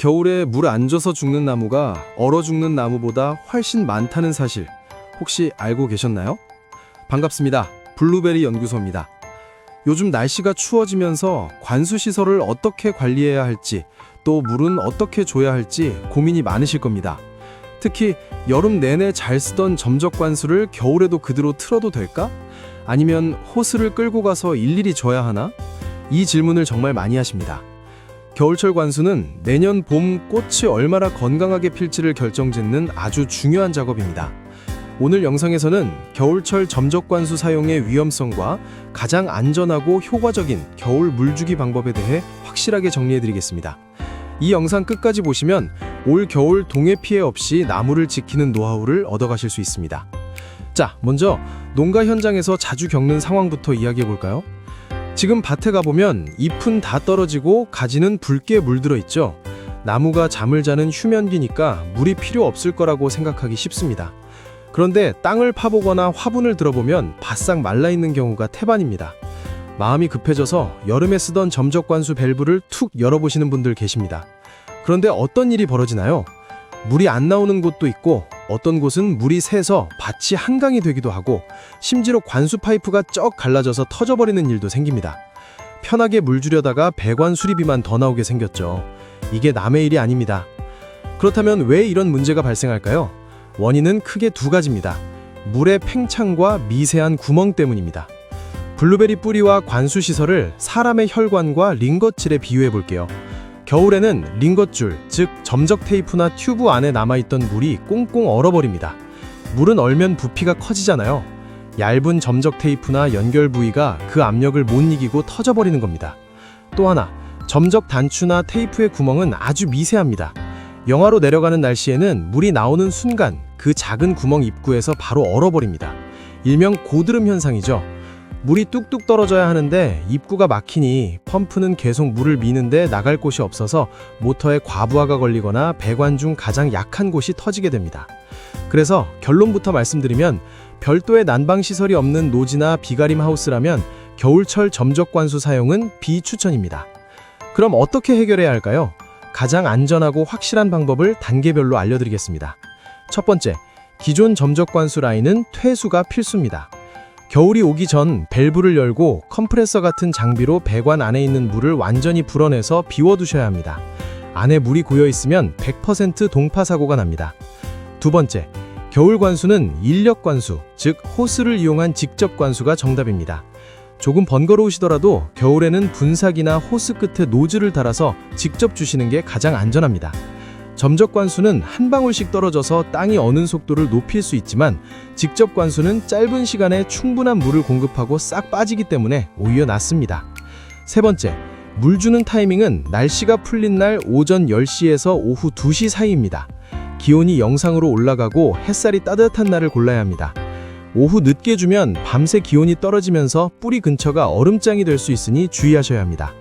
겨울에 물 안 줘서 죽는 나무가 얼어 죽는 나무보다 훨씬 많다는 사실 혹시 알고 계셨나요? 반갑습니다. 블루베리 연구소입니다. 요즘 날씨가 추워지면서 관수시설을 어떻게 관리해야 할지 또 물은 어떻게 줘야 할지 고민이 많으실 겁니다. 특히 여름 내내 잘 쓰던 점적관수를 겨울에도 그대로 틀어도 될까? 아니면 호스를 끌고 가서 일일이 줘야 하나? 이 질문을 정말 많이 하십니다. 겨울철 관수는 내년 봄 꽃이 얼마나 건강하게 필지를 결정짓는 아주 중요한 작업입니다. 오늘 영상에서는 겨울철 점적관수 사용의 위험성과 가장 안전하고 효과적인 겨울 물주기 방법에 대해 확실하게 정리해드리겠습니다. 이 영상 끝까지 보시면 올 겨울 동해 피해 없이 나무를 지키는 노하우를 얻어가실 수 있습니다. 자, 먼저 농가 현장에서 자주 겪는 상황부터 이야기해볼까요? 지금 밭에 가보면 잎은 다 떨어지고 가지는 붉게 물들어 있죠. 나무가 잠을 자는 휴면기니까 물이 필요 없을 거라고 생각하기 쉽습니다. 그런데 땅을 파보거나 화분을 들어보면 바싹 말라있는 경우가 태반입니다. 마음이 급해져서 여름에 쓰던 점적관수 밸브를 툭 열어보시는 분들 계십니다. 그런데 어떤 일이 벌어지나요? 물이 안 나오는 곳도 있고 어떤 곳은 물이 새서 밭이 한강이 되기도 하고 심지어 관수 파이프가 쩍 갈라져서 터져버리는 일도 생깁니다. 편하게 물 주려다가 배관 수리비만 더 나오게 생겼죠. 이게 남의 일이 아닙니다. 그렇다면 왜 이런 문제가 발생할까요? 원인은 크게 두 가지입니다. 물의 팽창과 미세한 구멍 때문입니다. 블루베리 뿌리와 관수 시설을 사람의 혈관과 링거칠에 비유해 볼게요. 겨울에는 링거줄, 즉 점적 테이프나 튜브 안에 남아있던 물이 꽁꽁 얼어버립니다. 물은 얼면 부피가 커지잖아요. 얇은 점적 테이프나 연결 부위가 그 압력을 못 이기고 터져버리는 겁니다. 또 하나, 점적 단추나 테이프의 구멍은 아주 미세합니다. 영하로 내려가는 날씨에는 물이 나오는 순간 그 작은 구멍 입구에서 바로 얼어버립니다. 일명 고드름 현상이죠. 물이 뚝뚝 떨어져야 하는데 입구가 막히니 펌프는 계속 물을 미는데 나갈 곳이 없어서 모터에 과부하가 걸리거나 배관 중 가장 약한 곳이 터지게 됩니다. 그래서 결론부터 말씀드리면 별도의 난방시설이 없는 노지나 비가림 하우스라면 겨울철 점적관수 사용은 비추천입니다. 그럼 어떻게 해결해야 할까요? 가장 안전하고 확실한 방법을 단계별로 알려드리겠습니다. 첫 번째, 기존 점적관수 라인은 퇴수가 필수입니다. 겨울이 오기 전 밸브를 열고 컴프레서 같은 장비로 배관 안에 있는 물을 완전히 불어내서 비워두셔야 합니다. 안에 물이 고여있으면 100% 동파 사고가 납니다. 두 번째, 겨울 관수는 인력 관수, 즉 호스를 이용한 직접 관수가 정답입니다. 조금 번거로우시더라도 겨울에는 분사기나 호스 끝에 노즐을 달아서 직접 주시는 게 가장 안전합니다. 점적 관수는 한 방울씩 떨어져서 땅이 어는 속도를 높일 수 있지만 직접 관수는 짧은 시간에 충분한 물을 공급하고 싹 빠지기 때문에 오히려 낫습니다. 세 번째, 물 주는 타이밍은 날씨가 풀린 날 오전 10시에서 오후 2시 사이입니다. 기온이 영상으로 올라가고 햇살이 따뜻한 날을 골라야 합니다. 오후 늦게 주면 밤새 기온이 떨어지면서 뿌리 근처가 얼음장이 될 수 있으니 주의하셔야 합니다.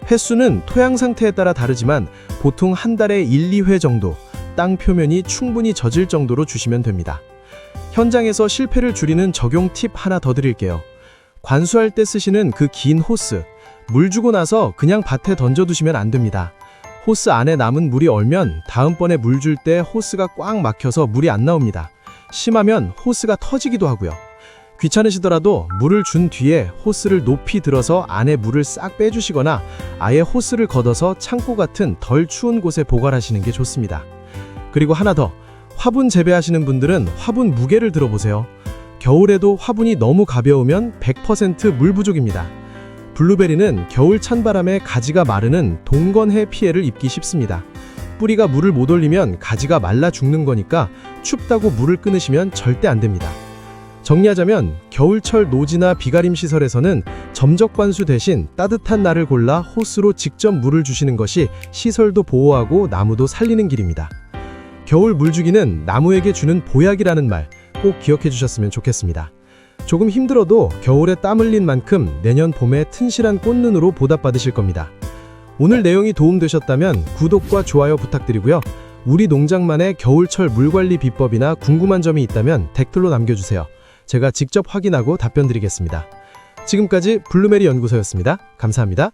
횟수는 토양 상태에 따라 다르지만 보통 한 달에 1, 2회 정도, 땅 표면이 충분히 젖을 정도로 주시면 됩니다. 현장에서 실패를 줄이는 적용 팁 하나 더 드릴게요. 관수할 때 쓰시는 그 긴 호스, 물 주고 나서 그냥 밭에 던져두시면 안 됩니다. 호스 안에 남은 물이 얼면 다음번에 물 줄 때 호스가 꽉 막혀서 물이 안 나옵니다. 심하면 호스가 터지기도 하고요. 귀찮으시더라도 물을 준 뒤에 호스를 높이 들어서 안에 물을 싹 빼주시거나 아예 호스를 걷어서 창고 같은 덜 추운 곳에 보관하시는 게 좋습니다. 그리고 하나 더, 화분 재배하시는 분들은 화분 무게를 들어보세요. 겨울에도 화분이 너무 가벼우면 100% 물 부족입니다. 블루베리는 겨울 찬바람에 가지가 마르는 동건해 피해를 입기 쉽습니다. 뿌리가 물을 못 올리면 가지가 말라 죽는 거니까 춥다고 물을 끊으시면 절대 안 됩니다. 정리하자면 겨울철 노지나 비가림 시설에서는 점적관수 대신 따뜻한 날을 골라 호스로 직접 물을 주시는 것이 시설도 보호하고 나무도 살리는 길입니다. 겨울 물주기는 나무에게 주는 보약이라는 말 꼭 기억해 주셨으면 좋겠습니다. 조금 힘들어도 겨울에 땀 흘린 만큼 내년 봄에 튼실한 꽃눈으로 보답받으실 겁니다. 오늘 내용이 도움되셨다면 구독과 좋아요 부탁드리고요. 우리 농장만의 겨울철 물관리 비법이나 궁금한 점이 있다면 댓글로 남겨주세요. 제가 직접 확인하고 답변 드리겠습니다. 지금까지 블루베리 연구소였습니다. 감사합니다.